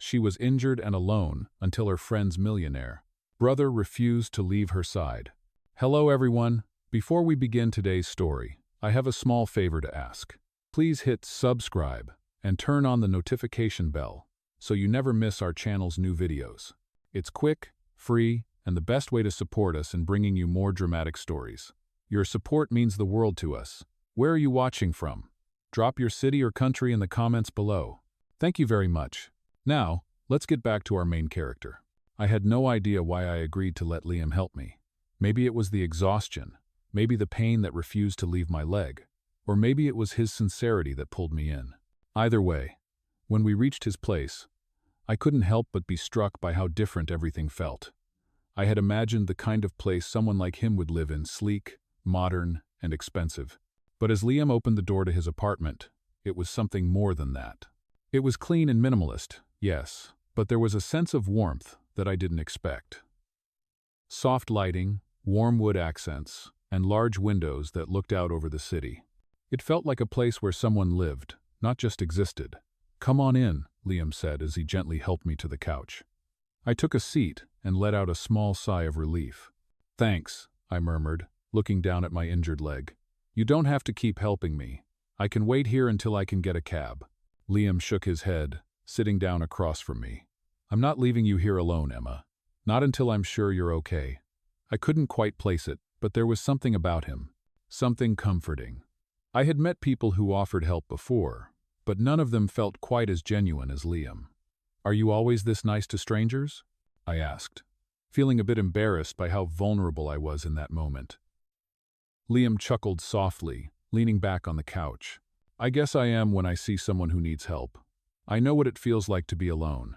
She was injured and alone until her friend's millionaire brother refused to leave her side. Hello everyone. Before we begin today's story, I have a small favor to ask. Please hit subscribe and turn on the notification bell so you never miss our channel's new videos. It's quick, free, and the best way to support us in bringing you more dramatic stories. Your support means the world to us. Where are you watching from? Drop your city or country in the comments below. Thank you very much. Now, let's get back to our main character. I had no idea why I agreed to let Liam help me. Maybe it was the exhaustion, maybe the pain that refused to leave my leg, or maybe it was his sincerity that pulled me in. Either way, when we reached his place, I couldn't help but be struck by how different everything felt. I had imagined the kind of place someone like him would live in, sleek, modern, and expensive. But as Liam opened the door to his apartment, it was something more than that. It was clean and minimalist, yes, but there was a sense of warmth that I didn't expect. Soft lighting, warm wood accents, and large windows that looked out over the city. It felt like a place where someone lived, not just existed. "Come on in," Liam said as he gently helped me to the couch. I took a seat and let out a small sigh of relief. "Thanks," I murmured, looking down at my injured leg. "You don't have to keep helping me. I can wait here until I can get a cab." Liam shook his head, sitting down across from me. "I'm not leaving you here alone, Emma. Not until I'm sure you're okay." I couldn't quite place it, but there was something about him. Something comforting. I had met people who offered help before, but none of them felt quite as genuine as Liam. "Are you always this nice to strangers?" I asked, feeling a bit embarrassed by how vulnerable I was in that moment. Liam chuckled softly, leaning back on the couch. "I guess I am when I see someone who needs help. I know what it feels like to be alone."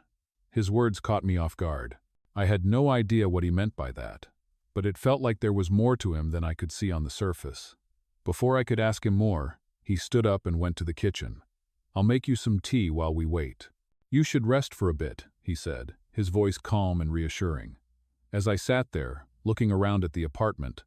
His words caught me off guard. I had no idea what he meant by that, but it felt like there was more to him than I could see on the surface. Before I could ask him more, he stood up and went to the kitchen. "I'll make you some tea while we wait." "You should rest for a bit," he said, his voice calm and reassuring. As I sat there, looking around at the apartment,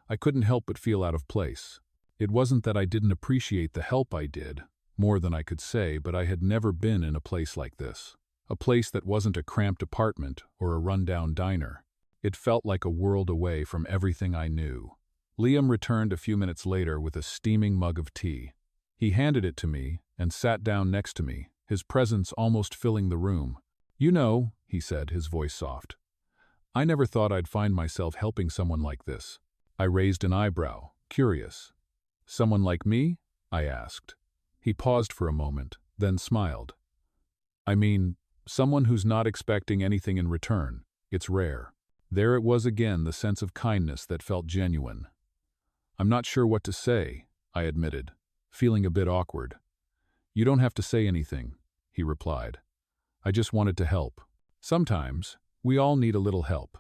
I couldn't help but feel out of place. It wasn't that I didn't appreciate the help I did, more than I could say, but I had never been in a place like this. A place that wasn't a cramped apartment or a rundown diner. It felt like a world away from everything I knew. Liam returned a few minutes later with a steaming mug of tea. He handed it to me and sat down next to me, his presence almost filling the room. "You know," he said, his voice soft, "I never thought I'd find myself helping someone like this." I raised an eyebrow, curious. "Someone like me?" I asked. He paused for a moment, then smiled. "I mean, someone who's not expecting anything in return. It's rare." There it was again, the sense of kindness that felt genuine. "I'm not sure what to say," I admitted, feeling a bit awkward. "You don't have to say anything," he replied. "I just wanted to help. Sometimes, we all need a little help."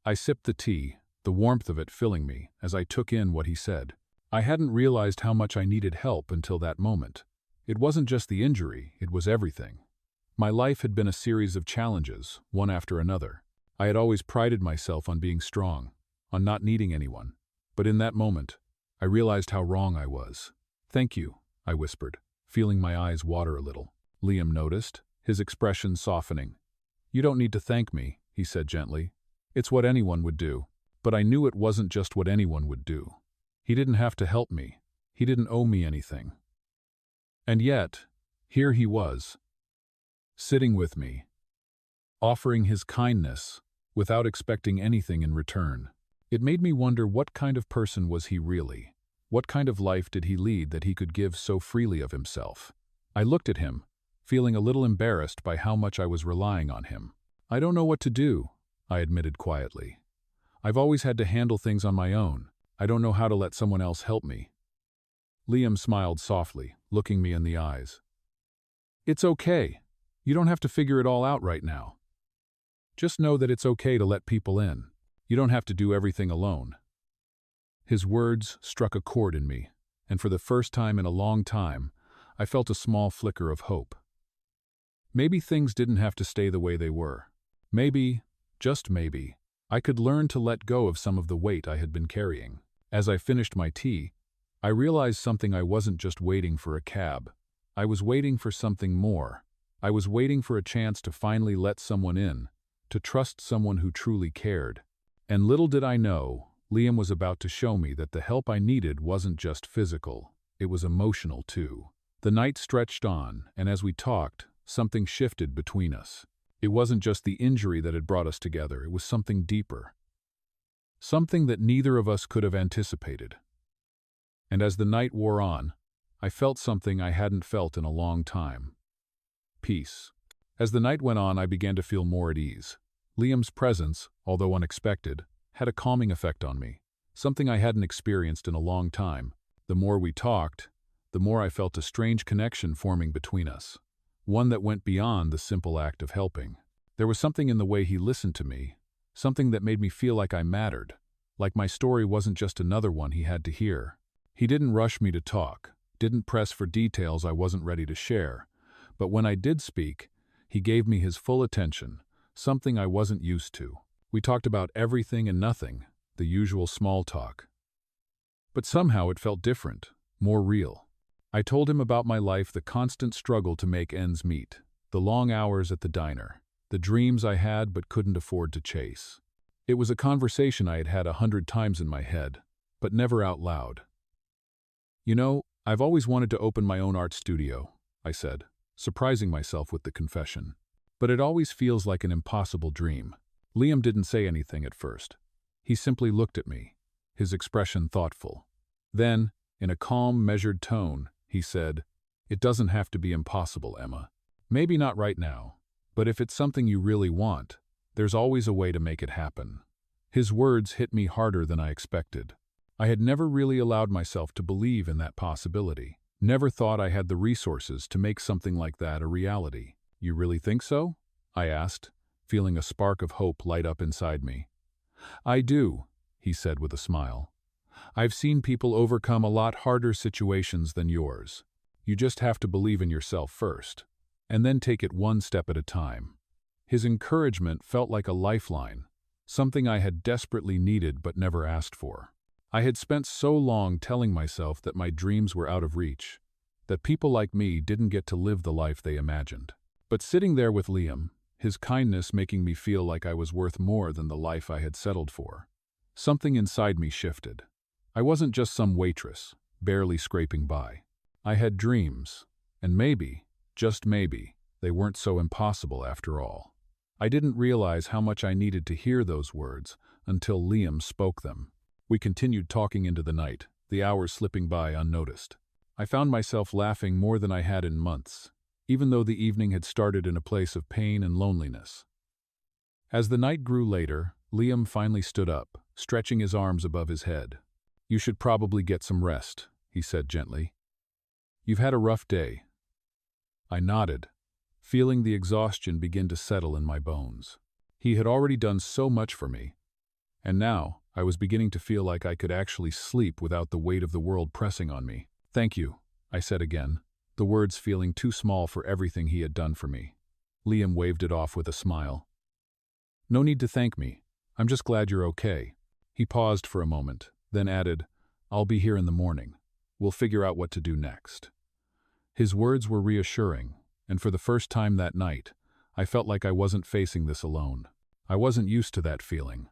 I sipped the tea, the warmth of it filling me, as I took in what he said. I hadn't realized how much I needed help until that moment. It wasn't just the injury, it was everything. My life had been a series of challenges, one after another. I had always prided myself on being strong, on not needing anyone. But in that moment, I realized how wrong I was. "Thank you," I whispered, feeling my eyes water a little. Liam noticed, his expression softening. "You don't need to thank me," he said gently. "It's what anyone would do." But I knew it wasn't just what anyone would do. He didn't have to help me. He didn't owe me anything. And yet, here he was, sitting with me, offering his kindness without expecting anything in return. It made me wonder, what kind of person was he really? What kind of life did he lead that he could give so freely of himself? I looked at him, feeling a little embarrassed by how much I was relying on him. "I don't know what to do," I admitted quietly. "I've always had to handle things on my own. I don't know how to let someone else help me." Liam smiled softly, looking me in the eyes. "It's okay. You don't have to figure it all out right now. Just know that it's okay to let people in. You don't have to do everything alone." His words struck a chord in me, and for the first time in a long time, I felt a small flicker of hope. Maybe things didn't have to stay the way they were. Maybe, just maybe, I could learn to let go of some of the weight I had been carrying. As I finished my tea, I realized something. I wasn't just waiting for a cab. I was waiting for something more. I was waiting for a chance to finally let someone in, to trust someone who truly cared. And little did I know, Liam was about to show me that the help I needed wasn't just physical, it was emotional too. The night stretched on, and as we talked, something shifted between us. It wasn't just the injury that had brought us together, it was something deeper. Something that neither of us could have anticipated. And as the night wore on, I felt something I hadn't felt in a long time. Peace. As the night went on, I began to feel more at ease. Liam's presence, although unexpected, had a calming effect on me, something I hadn't experienced in a long time. The more we talked, the more I felt a strange connection forming between us, one that went beyond the simple act of helping. There was something in the way he listened to me, something that made me feel like I mattered, like my story wasn't just another one he had to hear. He didn't rush me to talk, didn't press for details I wasn't ready to share, but when I did speak, he gave me his full attention, something I wasn't used to. We talked about everything and nothing, the usual small talk. But somehow it felt different, more real. I told him about my life, the constant struggle to make ends meet, the long hours at the diner, the dreams I had but couldn't afford to chase. It was a conversation I had had 100 times in my head, but never out loud. "You know, I've always wanted to open my own art studio," I said, surprising myself with the confession. "But it always feels like an impossible dream." Liam didn't say anything at first. He simply looked at me, his expression thoughtful. Then, in a calm, measured tone, he said, "It doesn't have to be impossible, Emma. Maybe not right now, but if it's something you really want, there's always a way to make it happen." His words hit me harder than I expected. I had never really allowed myself to believe in that possibility. Never thought I had the resources to make something like that a reality. "You really think so?" I asked, feeling a spark of hope light up inside me. "I do," he said with a smile. "I've seen people overcome a lot harder situations than yours. You just have to believe in yourself first, and then take it one step at a time." His encouragement felt like a lifeline, something I had desperately needed but never asked for. I had spent so long telling myself that my dreams were out of reach, that people like me didn't get to live the life they imagined. But sitting there with Liam, his kindness making me feel like I was worth more than the life I had settled for, something inside me shifted. I wasn't just some waitress, barely scraping by. I had dreams, and maybe, just maybe, they weren't so impossible after all. I didn't realize how much I needed to hear those words until Liam spoke them. We continued talking into the night, the hours slipping by unnoticed. I found myself laughing more than I had in months, even though the evening had started in a place of pain and loneliness. As the night grew later, Liam finally stood up, stretching his arms above his head. "You should probably get some rest," he said gently. "You've had a rough day." I nodded, feeling the exhaustion begin to settle in my bones. He had already done so much for me, and now I was beginning to feel like I could actually sleep without the weight of the world pressing on me. "Thank you," I said again, the words feeling too small for everything he had done for me. Liam waved it off with a smile. "No need to thank me. I'm just glad you're okay." He paused for a moment, then added, "I'll be here in the morning. We'll figure out what to do next." His words were reassuring, and for the first time that night, I felt like I wasn't facing this alone. I wasn't used to that feeling.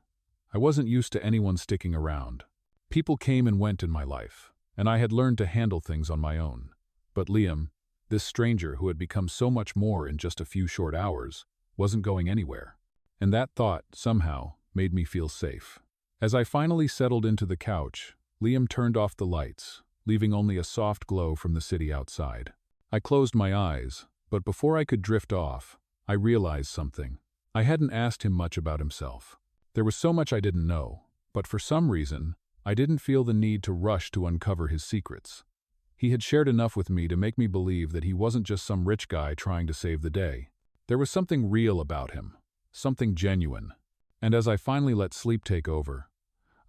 I wasn't used to anyone sticking around. People came and went in my life, and I had learned to handle things on my own. But Liam, this stranger who had become so much more in just a few short hours, wasn't going anywhere. And that thought, somehow, made me feel safe. As I finally settled into the couch, Liam turned off the lights, leaving only a soft glow from the city outside. I closed my eyes, but before I could drift off, I realized something. I hadn't asked him much about himself. There was so much I didn't know, but for some reason, I didn't feel the need to rush to uncover his secrets. He had shared enough with me to make me believe that he wasn't just some rich guy trying to save the day. There was something real about him, something genuine. And as I finally let sleep take over,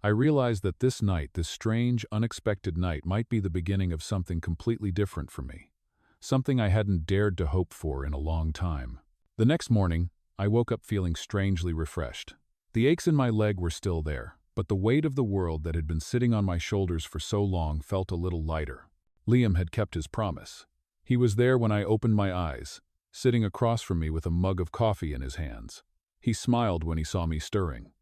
I realized that this night, this strange, unexpected night, might be the beginning of something completely different for me. Something I hadn't dared to hope for in a long time. The next morning, I woke up feeling strangely refreshed. The aches in my leg were still there, but the weight of the world that had been sitting on my shoulders for so long felt a little lighter. Liam had kept his promise. He was there when I opened my eyes, sitting across from me with a mug of coffee in his hands. He smiled when he saw me stirring.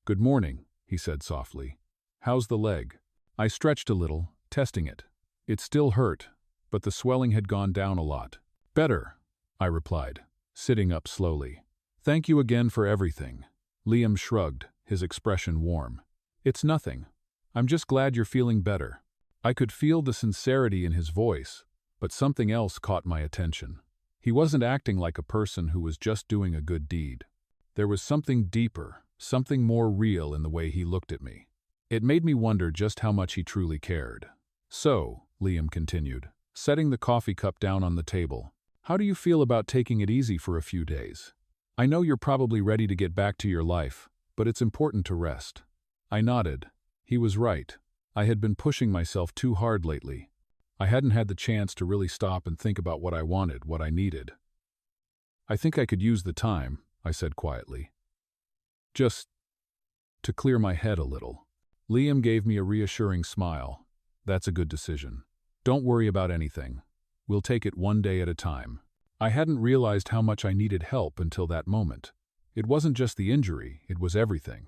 "Good morning," he said softly. "How's the leg?" I stretched a little, testing it. It still hurt, but the swelling had gone down a lot. "Better," I replied, sitting up slowly. "Thank you again for everything." Liam shrugged, his expression warm. "It's nothing. I'm just glad you're feeling better." I could feel the sincerity in his voice, but something else caught my attention. He wasn't acting like a person who was just doing a good deed. There was something deeper, something more real in the way he looked at me. It made me wonder just how much he truly cared. "So," Liam continued, setting the coffee cup down on the table, "how do you feel about taking it easy for a few days? I know you're probably ready to get back to your life, but it's important to rest." I nodded. He was right. I had been pushing myself too hard lately. I hadn't had the chance to really stop and think about what I wanted, what I needed. "I think I could use the time," I said quietly. "Just to clear my head a little." Liam gave me a reassuring smile. "That's a good decision. Don't worry about anything. We'll take it one day at a time." I hadn't realized how much I needed help until that moment. It wasn't just the injury, it was everything.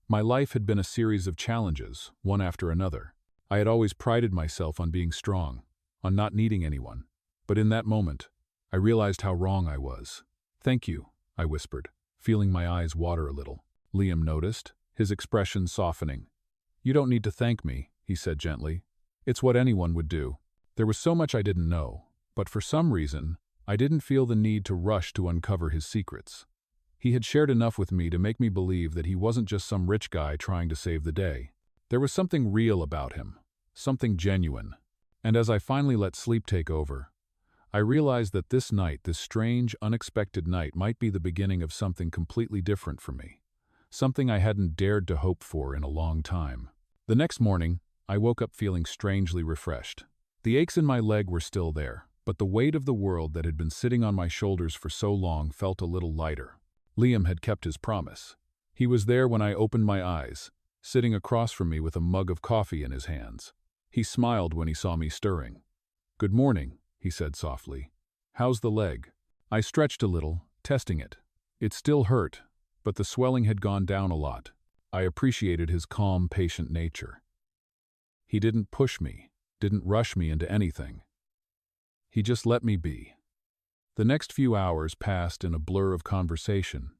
My life had been a series of challenges, one after another. I had always prided myself on being strong, on not needing anyone. But in that moment, I realized how wrong I was. "Thank you," I whispered, feeling my eyes water a little. Liam noticed, his expression softening. "You don't need to thank me," he said gently. "It's what anyone would do." There was so much I didn't know, but for some reason, I didn't feel the need to rush to uncover his secrets. He had shared enough with me to make me believe that he wasn't just some rich guy trying to save the day. There was something real about him, something genuine. And as I finally let sleep take over, I realized that this night, this strange, unexpected night, might be the beginning of something completely different for me. Something I hadn't dared to hope for in a long time. The next morning, I woke up feeling strangely refreshed. The aches in my leg were still there, but the weight of the world that had been sitting on my shoulders for so long felt a little lighter. Liam had kept his promise. He was there when I opened my eyes, sitting across from me with a mug of coffee in his hands. He smiled when he saw me stirring. "Good morning," he said softly. "How's the leg?" I stretched a little, testing it. It still hurt, but the swelling had gone down a lot. I appreciated his calm, patient nature. He didn't push me, didn't rush me into anything. He just let me be. The next few hours passed in a blur of conversation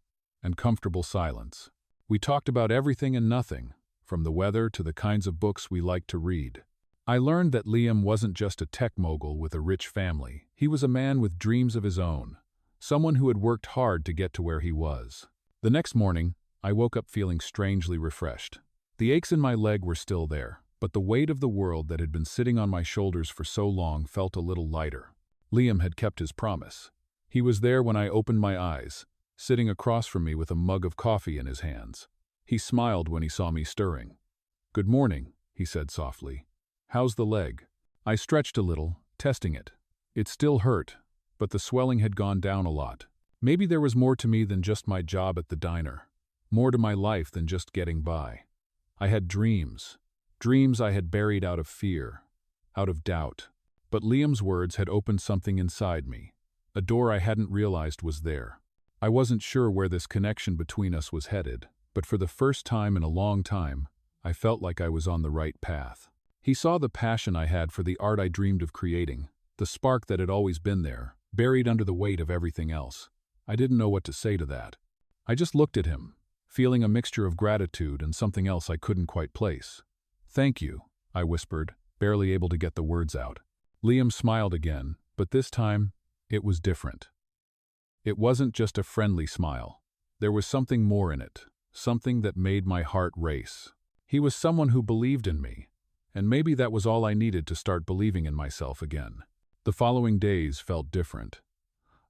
and comfortable silence. We talked about everything and nothing, from the weather to the kinds of books we liked to read. I learned that Liam wasn't just a tech mogul with a rich family. He was a man with dreams of his own, someone who had worked hard to get to where he was. The next morning, I woke up feeling strangely refreshed. The aches in my leg were still there, but the weight of the world that had been sitting on my shoulders for so long felt a little lighter. Liam had kept his promise. He was there when I opened my eyes, sitting across from me with a mug of coffee in his hands. He smiled when he saw me stirring. "Good morning," he said softly. "How's the leg?" I stretched a little, testing it. It still hurt, but the swelling had gone down a lot. Maybe there was more to me than just my job at the diner, more to my life than just getting by. I had dreams I had buried out of fear, out of doubt. But Liam's words had opened something inside me, a door I hadn't realized was there. I wasn't sure where this connection between us was headed, but for the first time in a long time, I felt like I was on the right path. He saw the passion I had for the art I dreamed of creating, the spark that had always been there, buried under the weight of everything else. I didn't know what to say to that. I just looked at him, feeling a mixture of gratitude and something else I couldn't quite place. "Thank you," I whispered, barely able to get the words out. Liam smiled again, but this time, it was different. It wasn't just a friendly smile. There was something more in it, something that made my heart race. He was someone who believed in me, and maybe that was all I needed to start believing in myself again. The following days felt different.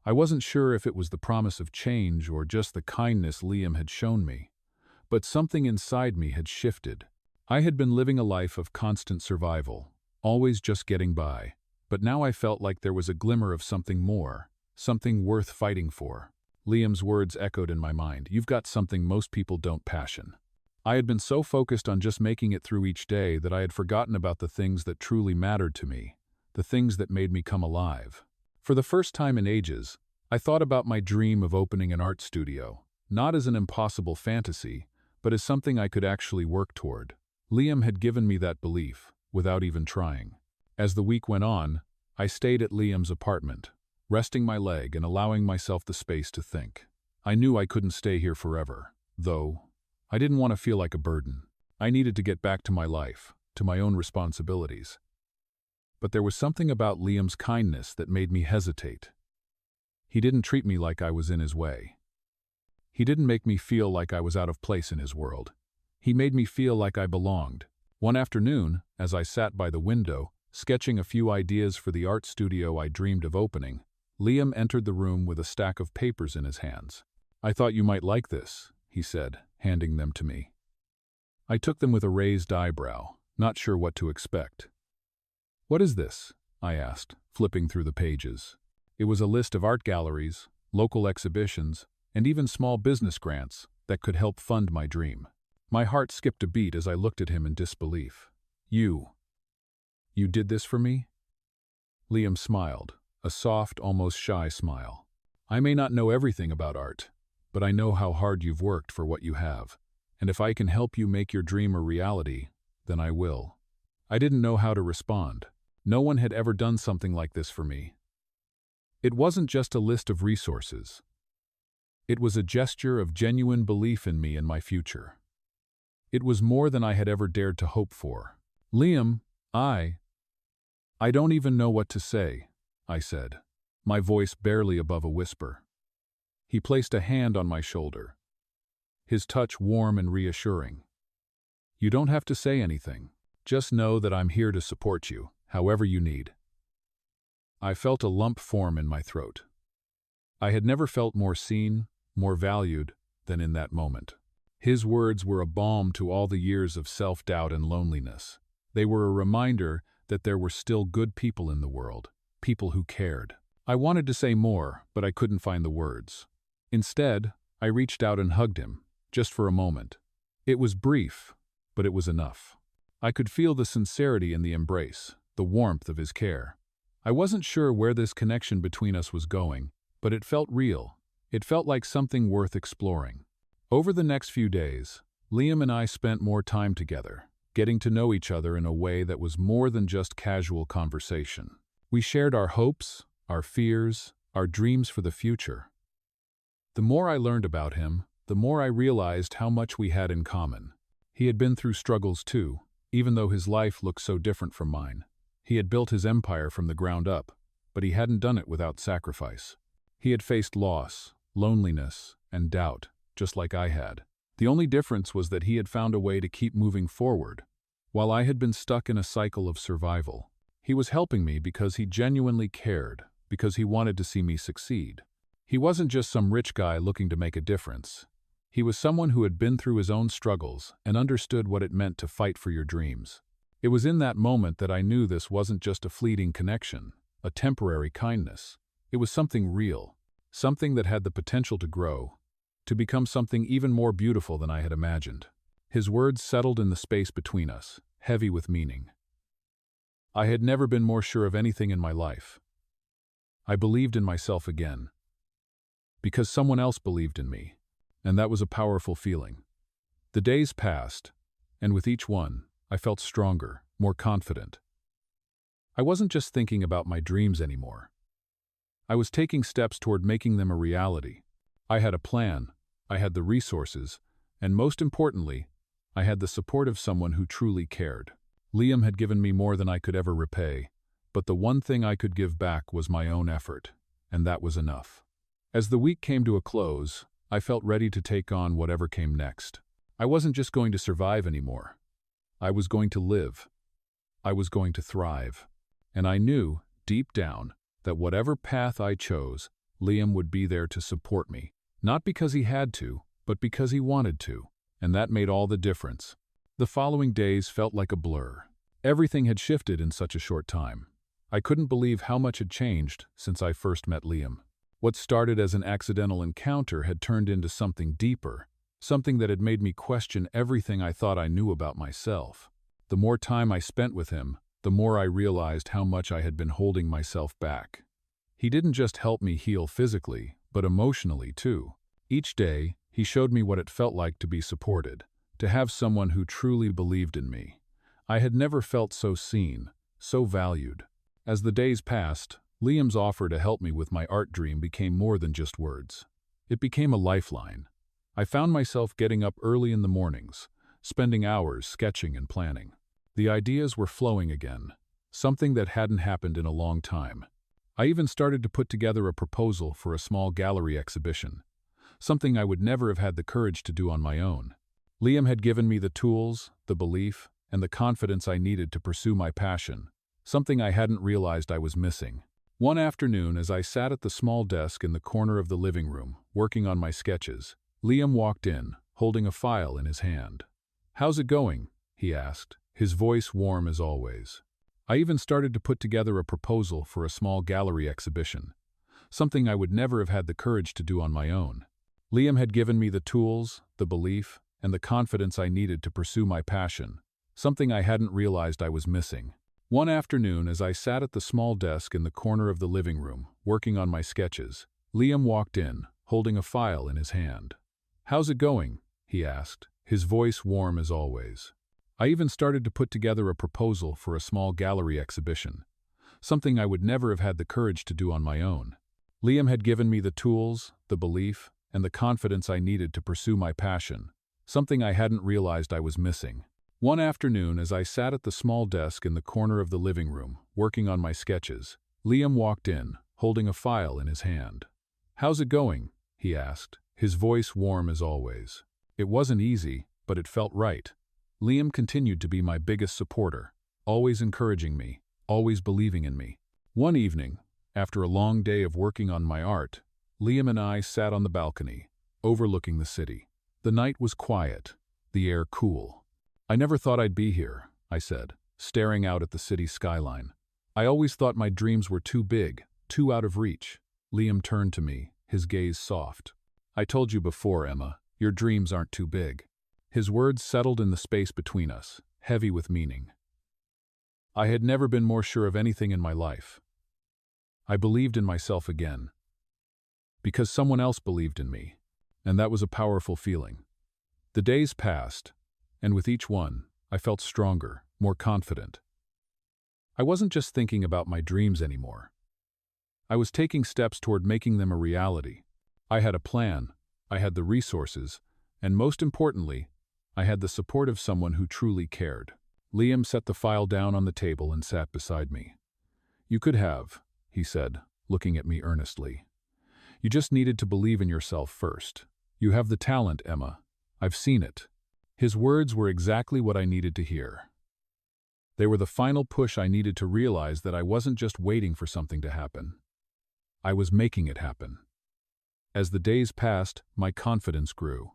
I wasn't sure if it was the promise of change or just the kindness Liam had shown me, but something inside me had shifted. I had been living a life of constant survival, always just getting by. But now I felt like there was a glimmer of something more, something worth fighting for. Liam's words echoed in my mind. "You've got something most people don't passion." I had been so focused on just making it through each day that I had forgotten about the things that truly mattered to me, the things that made me come alive. For the first time in ages, I thought about my dream of opening an art studio, not as an impossible fantasy, but as something I could actually work toward. Liam had given me that belief, without even trying. As the week went on, I stayed at Liam's apartment, resting my leg and allowing myself the space to think. I knew I couldn't stay here forever, though I didn't want to feel like a burden. I needed to get back to my life, to my own responsibilities. But there was something about Liam's kindness that made me hesitate. He didn't treat me like I was in his way. He didn't make me feel like I was out of place in his world. He made me feel like I belonged. One afternoon, as I sat by the window, sketching a few ideas for the art studio I dreamed of opening, Liam entered the room with a stack of papers in his hands. "I thought you might like this," he said, handing them to me. I took them with a raised eyebrow, not sure what to expect. "What is this?" I asked, flipping through the pages. It was a list of art galleries, local exhibitions, and even small business grants that could help fund my dream. My heart skipped a beat as I looked at him in disbelief. You did this for me?" Liam smiled, a soft, almost shy smile. "I may not know everything about art, but I know how hard you've worked for what you have, and if I can help you make your dream a reality, then I will." I didn't know how to respond. No one had ever done something like this for me. It wasn't just a list of resources. It was a gesture of genuine belief in me and my future. It was more than I had ever dared to hope for. "Liam, I don't even know what to say," I said, my voice barely above a whisper. He placed a hand on my shoulder, his touch warm and reassuring. "You don't have to say anything. Just know that I'm here to support you, however you need." I felt a lump form in my throat. I had never felt more seen, more valued, than in that moment. His words were a balm to all the years of self-doubt and loneliness. They were a reminder that there were still good people in the world, people who cared. I wanted to say more, but I couldn't find the words. Instead, I reached out and hugged him, just for a moment. It was brief, but it was enough. I could feel the sincerity in the embrace, the warmth of his care. I wasn't sure where this connection between us was going, but it felt real. It felt like something worth exploring. Over the next few days, Liam and I spent more time together, getting to know each other in a way that was more than just casual conversation. We shared our hopes, our fears, our dreams for the future. The more I learned about him, the more I realized how much we had in common. He had been through struggles too, even though his life looked so different from mine. He had built his empire from the ground up, but he hadn't done it without sacrifice. He had faced loss, loneliness, and doubt, just like I had. The only difference was that he had found a way to keep moving forward, while I had been stuck in a cycle of survival. He was helping me because he genuinely cared, because he wanted to see me succeed. He wasn't just some rich guy looking to make a difference. He was someone who had been through his own struggles and understood what it meant to fight for your dreams. It was in that moment that I knew this wasn't just a fleeting connection, a temporary kindness. It was something real, something that had the potential to grow, to become something even more beautiful than I had imagined. His words settled in the space between us, heavy with meaning. I had never been more sure of anything in my life. I believed in myself again. Because someone else believed in me, and that was a powerful feeling. The days passed, and with each one, I felt stronger, more confident. I wasn't just thinking about my dreams anymore. I was taking steps toward making them a reality. I had a plan, I had the resources, and most importantly, I had the support of someone who truly cared. Liam had given me more than I could ever repay, but the one thing I could give back was my own effort, and that was enough. As the week came to a close, I felt ready to take on whatever came next. I wasn't just going to survive anymore. I was going to live. I was going to thrive. And I knew, deep down, that whatever path I chose, Liam would be there to support me. Not because he had to, but because he wanted to. And that made all the difference. The following days felt like a blur. Everything had shifted in such a short time. I couldn't believe how much had changed since I first met Liam. What started as an accidental encounter had turned into something deeper, something that had made me question everything I thought I knew about myself. The more time I spent with him, the more I realized how much I had been holding myself back. He didn't just help me heal physically, but emotionally too. Each day, he showed me what it felt like to be supported, to have someone who truly believed in me. I had never felt so seen, so valued. As the days passed, Liam's offer to help me with my art dream became more than just words. It became a lifeline. I found myself getting up early in the mornings, spending hours sketching and planning. The ideas were flowing again, something that hadn't happened in a long time. I even started to put together a proposal for a small gallery exhibition, something I would never have had the courage to do on my own. Liam had given me the tools, the belief, and the confidence I needed to pursue my passion, something I hadn't realized I was missing. One afternoon, as I sat at the small desk in the corner of the living room, working on my sketches, Liam walked in, holding a file in his hand. "How's it going?" he asked, his voice warm as always. I even started to put together a proposal for a small gallery exhibition, something I would never have had the courage to do on my own. Liam had given me the tools, the belief, and the confidence I needed to pursue my passion, something I hadn't realized I was missing. One afternoon, as I sat at the small desk in the corner of the living room, working on my sketches, Liam walked in, holding a file in his hand. "How's it going?" he asked, his voice warm as always. I even started to put together a proposal for a small gallery exhibition, something I would never have had the courage to do on my own. Liam had given me the tools, the belief, and the confidence I needed to pursue my passion, something I hadn't realized I was missing. One afternoon, as I sat at the small desk in the corner of the living room, working on my sketches, Liam walked in, holding a file in his hand. "How's it going?" he asked, his voice warm as always. It wasn't easy, but it felt right. Liam continued to be my biggest supporter, always encouraging me, always believing in me. One evening, after a long day of working on my art, Liam and I sat on the balcony, overlooking the city. The night was quiet, the air cool. "I never thought I'd be here," I said, staring out at the city skyline. "I always thought my dreams were too big, too out of reach." Liam turned to me, his gaze soft. "I told you before, Emma, your dreams aren't too big." His words settled in the space between us, heavy with meaning. I had never been more sure of anything in my life. I believed in myself again. Because someone else believed in me, and that was a powerful feeling. The days passed, and with each one, I felt stronger, more confident. I wasn't just thinking about my dreams anymore. I was taking steps toward making them a reality. I had a plan, I had the resources, and most importantly, I had the support of someone who truly cared. Liam set the file down on the table and sat beside me. "You could have," he said, looking at me earnestly. "You just needed to believe in yourself first. You have the talent, Emma. I've seen it." His words were exactly what I needed to hear. They were the final push I needed to realize that I wasn't just waiting for something to happen. I was making it happen. As the days passed, my confidence grew.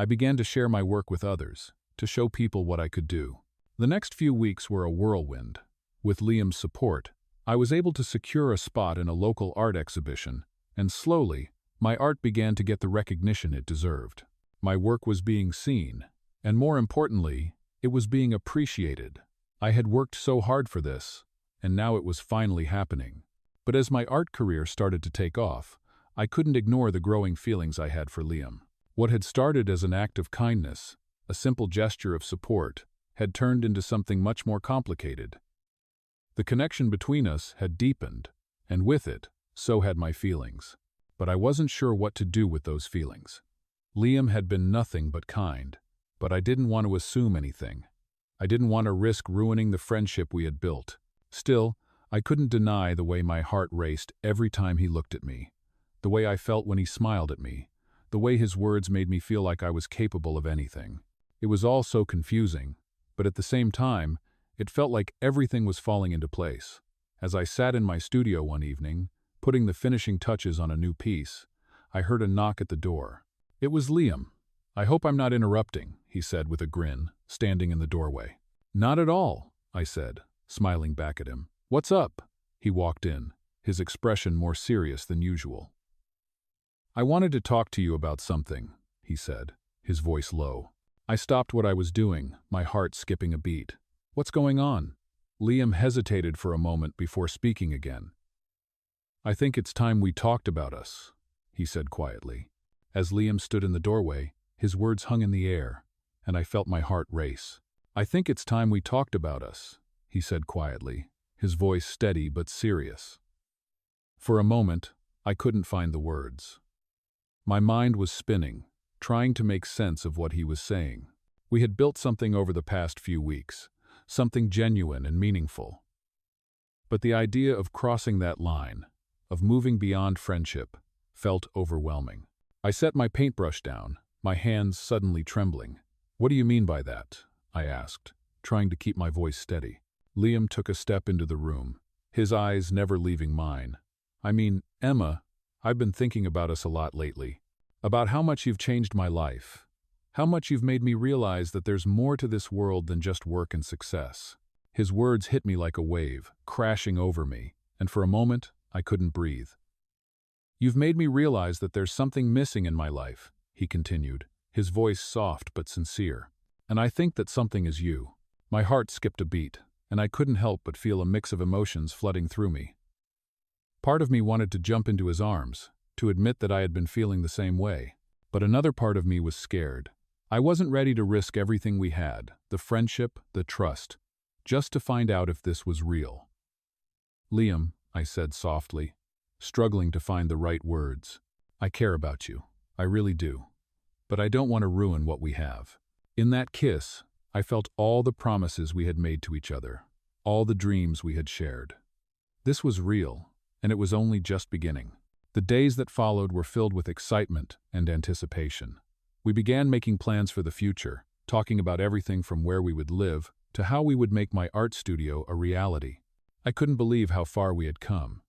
I began to share my work with others, to show people what I could do. The next few weeks were a whirlwind. With Liam's support, I was able to secure a spot in a local art exhibition, and slowly, my art began to get the recognition it deserved. My work was being seen, and more importantly, it was being appreciated. I had worked so hard for this, and now it was finally happening. But as my art career started to take off, I couldn't ignore the growing feelings I had for Liam. What had started as an act of kindness, a simple gesture of support, had turned into something much more complicated. The connection between us had deepened, and with it, so had my feelings. But I wasn't sure what to do with those feelings. Liam had been nothing but kind, but I didn't want to assume anything. I didn't want to risk ruining the friendship we had built. Still, I couldn't deny the way my heart raced every time he looked at me, the way I felt when he smiled at me, the way his words made me feel like I was capable of anything. It was all so confusing, but at the same time, it felt like everything was falling into place. As I sat in my studio one evening, putting the finishing touches on a new piece, I heard a knock at the door. It was Liam. "I hope I'm not interrupting," he said with a grin, standing in the doorway. "Not at all," I said, smiling back at him. "What's up?" He walked in, his expression more serious than usual. "I wanted to talk to you about something," he said, his voice low. I stopped what I was doing, my heart skipping a beat. "What's going on?" Liam hesitated for a moment before speaking again. I think it's time we talked about us, he said quietly. As Liam stood in the doorway, his words hung in the air, and I felt my heart race. I think it's time we talked about us, he said quietly, his voice steady but serious. For a moment, I couldn't find the words. My mind was spinning, trying to make sense of what he was saying. We had built something over the past few weeks, something genuine and meaningful. But the idea of crossing that line, of moving beyond friendship, felt overwhelming. I set my paintbrush down, my hands suddenly trembling. "What do you mean by that?" I asked, trying to keep my voice steady. Liam took a step into the room, his eyes never leaving mine. "I mean, Emma, I've been thinking about us a lot lately. About how much you've changed my life. How much you've made me realize that there's more to this world than just work and success." His words hit me like a wave, crashing over me, and for a moment, I couldn't breathe. "You've made me realize that there's something missing in my life," he continued, his voice soft but sincere. "And I think that something is you." My heart skipped a beat, and I couldn't help but feel a mix of emotions flooding through me. Part of me wanted to jump into his arms, to admit that I had been feeling the same way. But another part of me was scared. I wasn't ready to risk everything we had, the friendship, the trust, just to find out if this was real. "Liam," I said softly, struggling to find the right words. "I care about you. I really do. But I don't want to ruin what we have." In that kiss, I felt all the promises we had made to each other, all the dreams we had shared. This was real, and it was only just beginning. The days that followed were filled with excitement and anticipation. We began making plans for the future, talking about everything from where we would live to how we would make my art studio a reality. I couldn't believe how far we had come,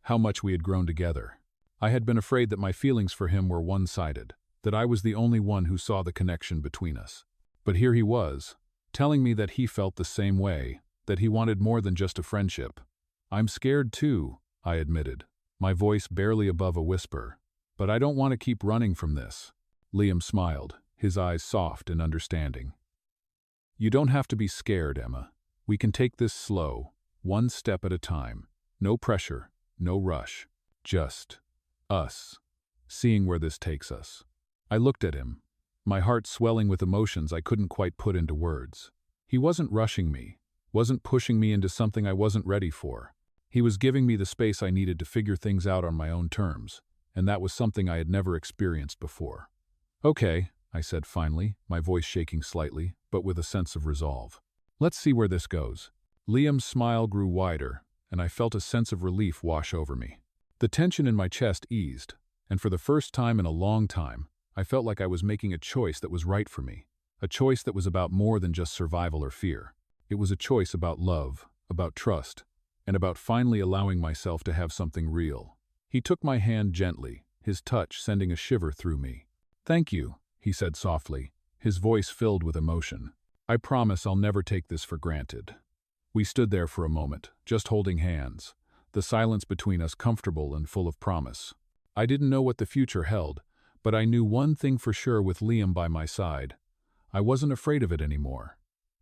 how much we had grown together. I had been afraid that my feelings for him were one-sided, that I was the only one who saw the connection between us. But here he was, telling me that he felt the same way, that he wanted more than just a friendship. "I'm scared too," I admitted, my voice barely above a whisper. "But I don't want to keep running from this." Liam smiled, his eyes soft and understanding. "You don't have to be scared, Emma. We can take this slow, one step at a time. No pressure, no rush. Just us, seeing where this takes us." I looked at him, my heart swelling with emotions I couldn't quite put into words. He wasn't rushing me, wasn't pushing me into something I wasn't ready for. He was giving me the space I needed to figure things out on my own terms, and that was something I had never experienced before. "Okay," I said finally, my voice shaking slightly, but with a sense of resolve. "Let's see where this goes." Liam's smile grew wider, and I felt a sense of relief wash over me. The tension in my chest eased, and for the first time in a long time, I felt like I was making a choice that was right for me, a choice that was about more than just survival or fear. It was a choice about love, about trust, and about finally allowing myself to have something real. He took my hand gently, his touch sending a shiver through me. "Thank you," he said softly, his voice filled with emotion. "I promise I'll never take this for granted." We stood there for a moment, just holding hands, the silence between us comfortable and full of promise. I didn't know what the future held, but I knew one thing for sure with Liam by my side. I wasn't afraid of it anymore.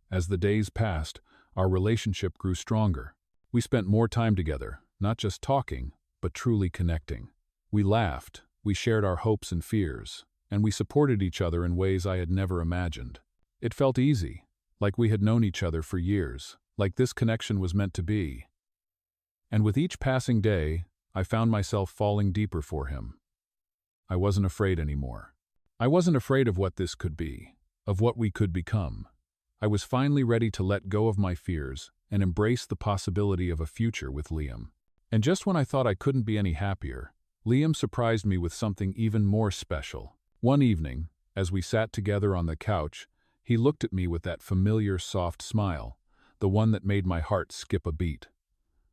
As the days passed, our relationship grew stronger. We spent more time together, not just talking, but truly connecting. We laughed, we shared our hopes and fears, and we supported each other in ways I had never imagined. It felt easy, like we had known each other for years, like this connection was meant to be. And with each passing day, I found myself falling deeper for him. I wasn't afraid anymore. I wasn't afraid of what this could be, of what we could become. I was finally ready to let go of my fears and embrace the possibility of a future with Liam. And just when I thought I couldn't be any happier, Liam surprised me with something even more special. One evening, as we sat together on the couch, he looked at me with that familiar soft smile, the one that made my heart skip a beat.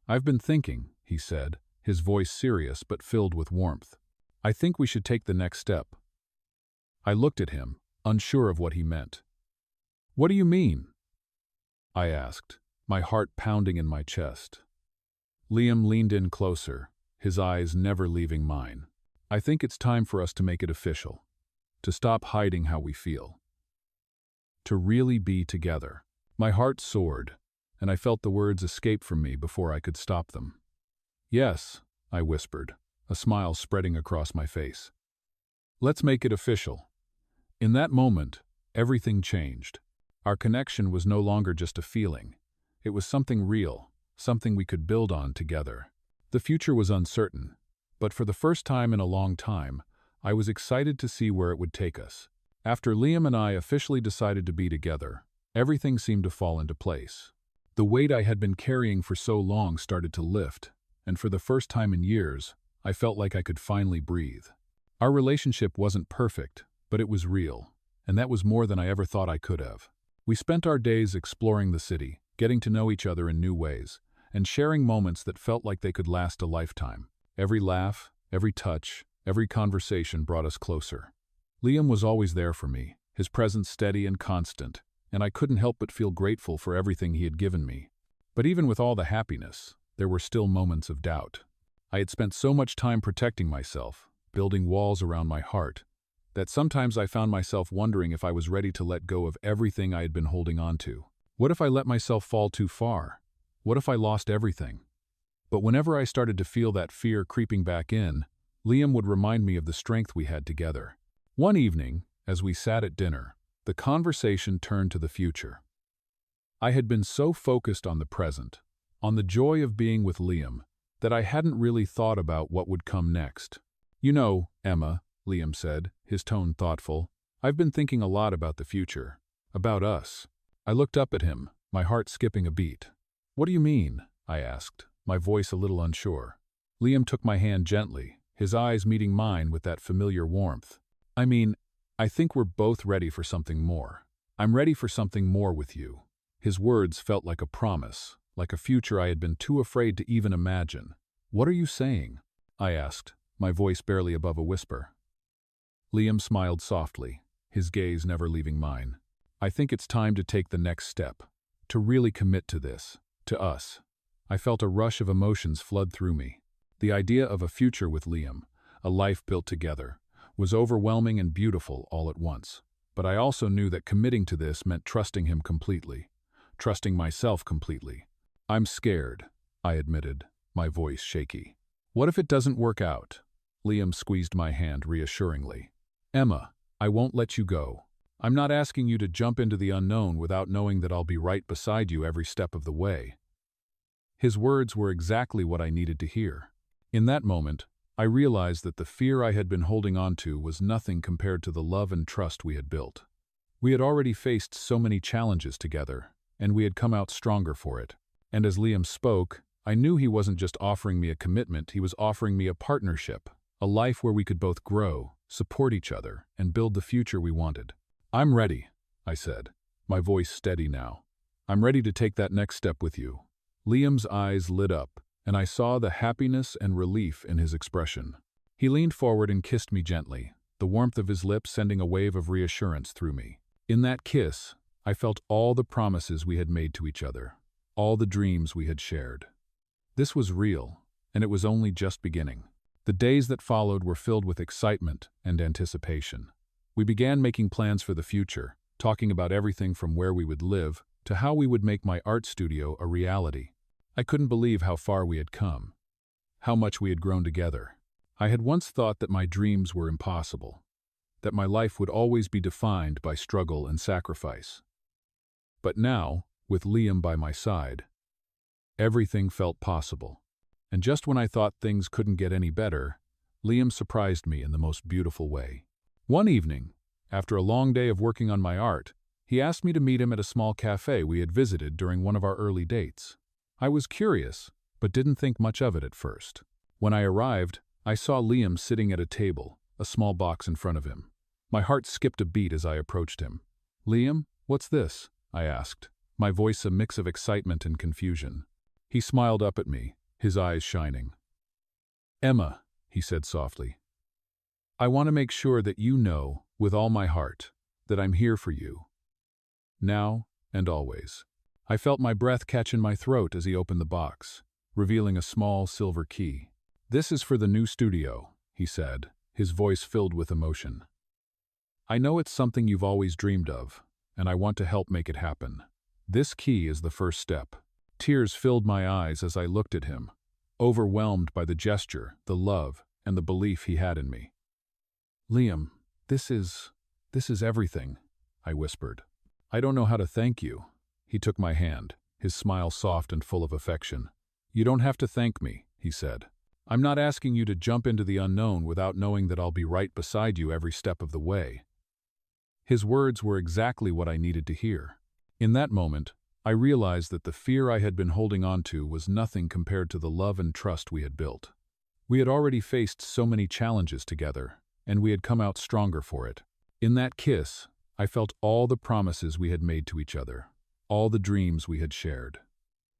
"I've been thinking," he said, his voice serious but filled with warmth. "I think we should take the next step." I looked at him, unsure of what he meant. "What do you mean?" I asked, my heart pounding in my chest. Liam leaned in closer, his eyes never leaving mine. "I think it's time for us to make it official, to stop hiding how we feel, to really be together." My heart soared, and I felt the words escape from me before I could stop them. "Yes," I whispered, a smile spreading across my face. Let's make it official. In that moment, everything changed. Our connection was no longer just a feeling. It was something real, something we could build on together. The future was uncertain, but for the first time in a long time, I was excited to see where it would take us. After Liam and I officially decided to be together, everything seemed to fall into place. The weight I had been carrying for so long started to lift, and for the first time in years, I felt like I could finally breathe. Our relationship wasn't perfect, but it was real, and that was more than I ever thought I could have. We spent our days exploring the city, getting to know each other in new ways, and sharing moments that felt like they could last a lifetime. Every laugh, every touch, every conversation brought us closer. Liam was always there for me, his presence steady and constant, and I couldn't help but feel grateful for everything he had given me. But even with all the happiness, there were still moments of doubt. I had spent so much time protecting myself, building walls around my heart, that sometimes I found myself wondering if I was ready to let go of everything I had been holding on to. What if I let myself fall too far? What if I lost everything? But whenever I started to feel that fear creeping back in, Liam would remind me of the strength we had together. One evening, as we sat at dinner, the conversation turned to the future. I had been so focused on the present, on the joy of being with Liam, that I hadn't really thought about what would come next. You know, Emma, Liam said, his tone thoughtful, I've been thinking a lot about the future, about us. I looked up at him, my heart skipping a beat. What do you mean? I asked, my voice a little unsure. Liam took my hand gently, his eyes meeting mine with that familiar warmth. I mean, I think we're both ready for something more. I'm ready for something more with you. His words felt like a promise, like a future I had been too afraid to even imagine. What are you saying? I asked, my voice barely above a whisper. Liam smiled softly, his gaze never leaving mine. I think it's time to take the next step, to really commit to this, to us. I felt a rush of emotions flood through me. The idea of a future with Liam, a life built together, was overwhelming and beautiful all at once. But I also knew that committing to this meant trusting him completely, trusting myself completely. I'm scared, I admitted, my voice shaky. What if it doesn't work out? Liam squeezed my hand reassuringly. Emma, I won't let you go. I'm not asking you to jump into the unknown without knowing that I'll be right beside you every step of the way. His words were exactly what I needed to hear. In that moment, I realized that the fear I had been holding on to was nothing compared to the love and trust we had built. We had already faced so many challenges together, and we had come out stronger for it. And as Liam spoke, I knew he wasn't just offering me a commitment, he was offering me a partnership, a life where we could both grow, support each other, and build the future we wanted. I'm ready, I said, my voice steady now. I'm ready to take that next step with you. Liam's eyes lit up, and I saw the happiness and relief in his expression. He leaned forward and kissed me gently, the warmth of his lips sending a wave of reassurance through me. In that kiss, I felt all the promises we had made to each other, all the dreams we had shared. This was real, and it was only just beginning. The days that followed were filled with excitement and anticipation. We began making plans for the future, talking about everything from where we would live to how we would make my art studio a reality. I couldn't believe how far we had come, how much we had grown together. I had once thought that my dreams were impossible, that my life would always be defined by struggle and sacrifice. But now, with Liam by my side, everything felt possible. And just when I thought things couldn't get any better, Liam surprised me in the most beautiful way. One evening, after a long day of working on my art, he asked me to meet him at a small cafe we had visited during one of our early dates. I was curious, but didn't think much of it at first. When I arrived, I saw Liam sitting at a table, a small box in front of him. My heart skipped a beat as I approached him. Liam, what's this? I asked, my voice a mix of excitement and confusion. He smiled up at me, his eyes shining. Emma, he said softly, I want to make sure that you know, with all my heart, that I'm here for you. Now and always. I felt my breath catch in my throat as he opened the box, revealing a small silver key. This is for the new studio, he said, his voice filled with emotion. I know it's something you've always dreamed of, and I want to help make it happen. This key is the first step. Tears filled my eyes as I looked at him, overwhelmed by the gesture, the love, and the belief he had in me. "Liam, this is everything," I whispered. "I don't know how to thank you." He took my hand, his smile soft and full of affection. "You don't have to thank me," he said. "I'm not asking you to jump into the unknown without knowing that I'll be right beside you every step of the way." His words were exactly what I needed to hear. In that moment, I realized that the fear I had been holding on to was nothing compared to the love and trust we had built. We had already faced so many challenges together, and we had come out stronger for it. In that kiss, I felt all the promises we had made to each other, all the dreams we had shared.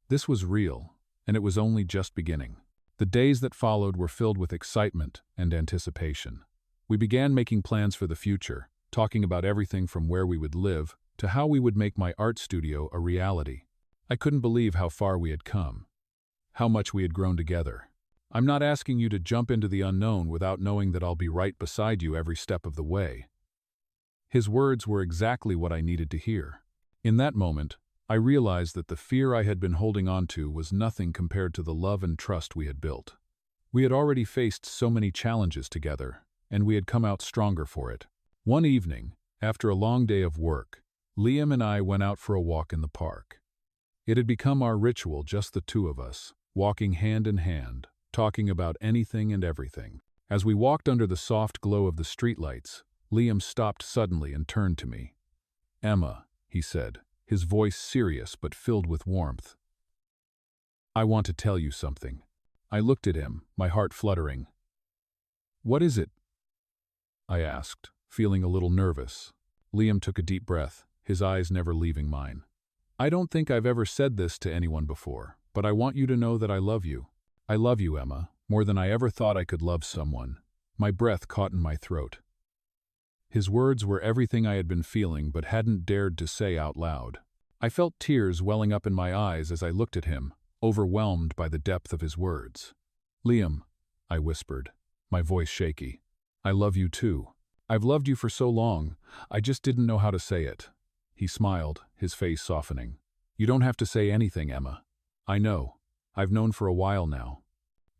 This was real, and it was only just beginning. The days that followed were filled with excitement and anticipation. We began making plans for the future, talking about everything from where we would live to how we would make my art studio a reality. I couldn't believe how far we had come, how much we had grown together. "I'm not asking you to jump into the unknown without knowing that I'll be right beside you every step of the way." His words were exactly what I needed to hear. In that moment, I realized that the fear I had been holding on to was nothing compared to the love and trust we had built. We had already faced so many challenges together, and we had come out stronger for it. One evening, after a long day of work, Liam and I went out for a walk in the park. It had become our ritual, just the two of us, walking hand in hand, talking about anything and everything. As we walked under the soft glow of the streetlights, Liam stopped suddenly and turned to me. "Emma," he said, his voice serious but filled with warmth. "I want to tell you something." I looked at him, my heart fluttering. "What is it?" I asked, feeling a little nervous. Liam took a deep breath, his eyes never leaving mine. "I don't think I've ever said this to anyone before, but I want you to know that I love you. I love you, Emma, more than I ever thought I could love someone." My breath caught in my throat. His words were everything I had been feeling but hadn't dared to say out loud. I felt tears welling up in my eyes as I looked at him, overwhelmed by the depth of his words. "Liam," I whispered, my voice shaky, "I love you too. I've loved you for so long, I just didn't know how to say it." He smiled, his face softening. "You don't have to say anything, Emma. I know. I've known for a while now."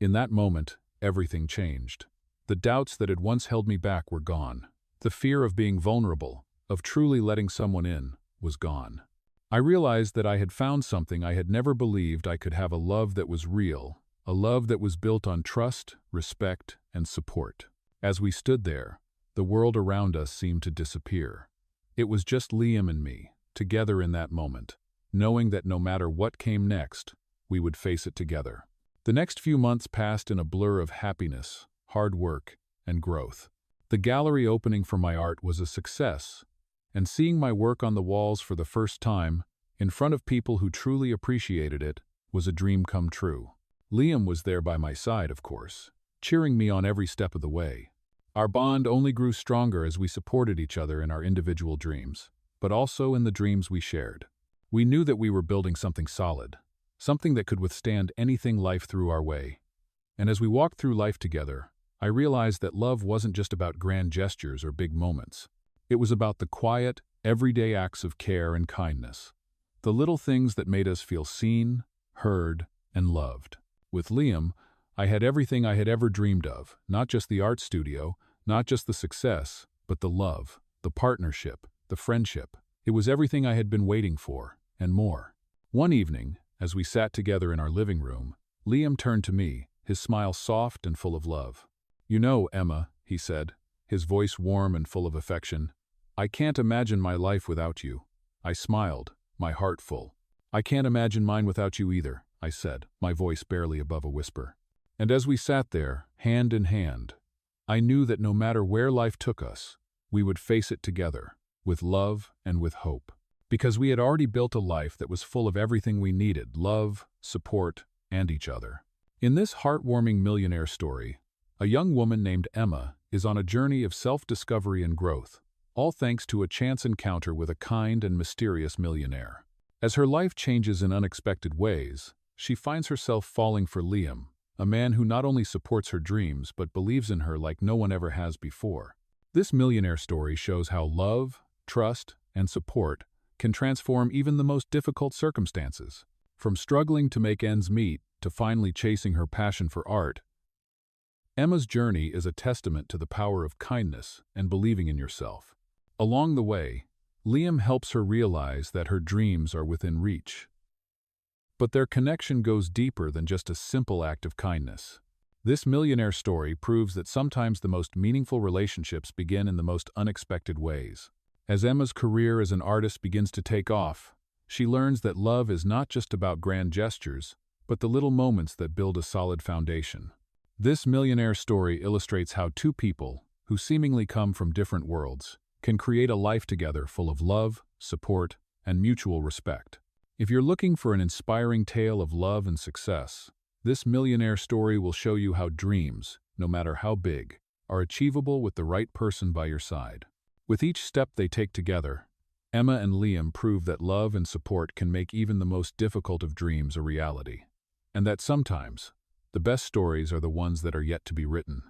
In that moment, everything changed. The doubts that had once held me back were gone. The fear of being vulnerable, of truly letting someone in, was gone. I realized that I had found something I had never believed I could have: a love that was real, a love that was built on trust, respect, and support. As we stood there, the world around us seemed to disappear. It was just Liam and me, together in that moment, knowing that no matter what came next, we would face it together. The next few months passed in a blur of happiness, hard work, and growth. The gallery opening for my art was a success, and seeing my work on the walls for the first time, in front of people who truly appreciated it, was a dream come true. Liam was there by my side, of course, cheering me on every step of the way. Our bond only grew stronger as we supported each other in our individual dreams, but also in the dreams we shared. We knew that we were building something solid, something that could withstand anything life threw our way. And as we walked through life together, I realized that love wasn't just about grand gestures or big moments. It was about the quiet, everyday acts of care and kindness, the little things that made us feel seen, heard, and loved. With Liam, I had everything I had ever dreamed of, not just the art studio, not just the success, but the love, the partnership, the friendship. It was everything I had been waiting for, and more. One evening, as we sat together in our living room, Liam turned to me, his smile soft and full of love. "You know, Emma," he said, his voice warm and full of affection, "I can't imagine my life without you." I smiled, my heart full. "I can't imagine mine without you either," I said, my voice barely above a whisper. And as we sat there, hand in hand, I knew that no matter where life took us, we would face it together, with love and with hope. Because we had already built a life that was full of everything we needed: love, support, and each other. In this heartwarming millionaire story, a young woman named Emma is on a journey of self-discovery and growth, all thanks to a chance encounter with a kind and mysterious millionaire. As her life changes in unexpected ways, she finds herself falling for Liam, a man who not only supports her dreams but believes in her like no one ever has before. This millionaire story shows how love, trust, and support can transform even the most difficult circumstances. From struggling to make ends meet to finally chasing her passion for art, Emma's journey is a testament to the power of kindness and believing in yourself. Along the way, Liam helps her realize that her dreams are within reach. But their connection goes deeper than just a simple act of kindness. This millionaire story proves that sometimes the most meaningful relationships begin in the most unexpected ways. As Emma's career as an artist begins to take off, she learns that love is not just about grand gestures, but the little moments that build a solid foundation. This millionaire story illustrates how two people, who seemingly come from different worlds, can create a life together full of love, support, and mutual respect. If you're looking for an inspiring tale of love and success, this millionaire story will show you how dreams, no matter how big, are achievable with the right person by your side. With each step they take together, Emma and Liam prove that love and support can make even the most difficult of dreams a reality, and that sometimes, the best stories are the ones that are yet to be written.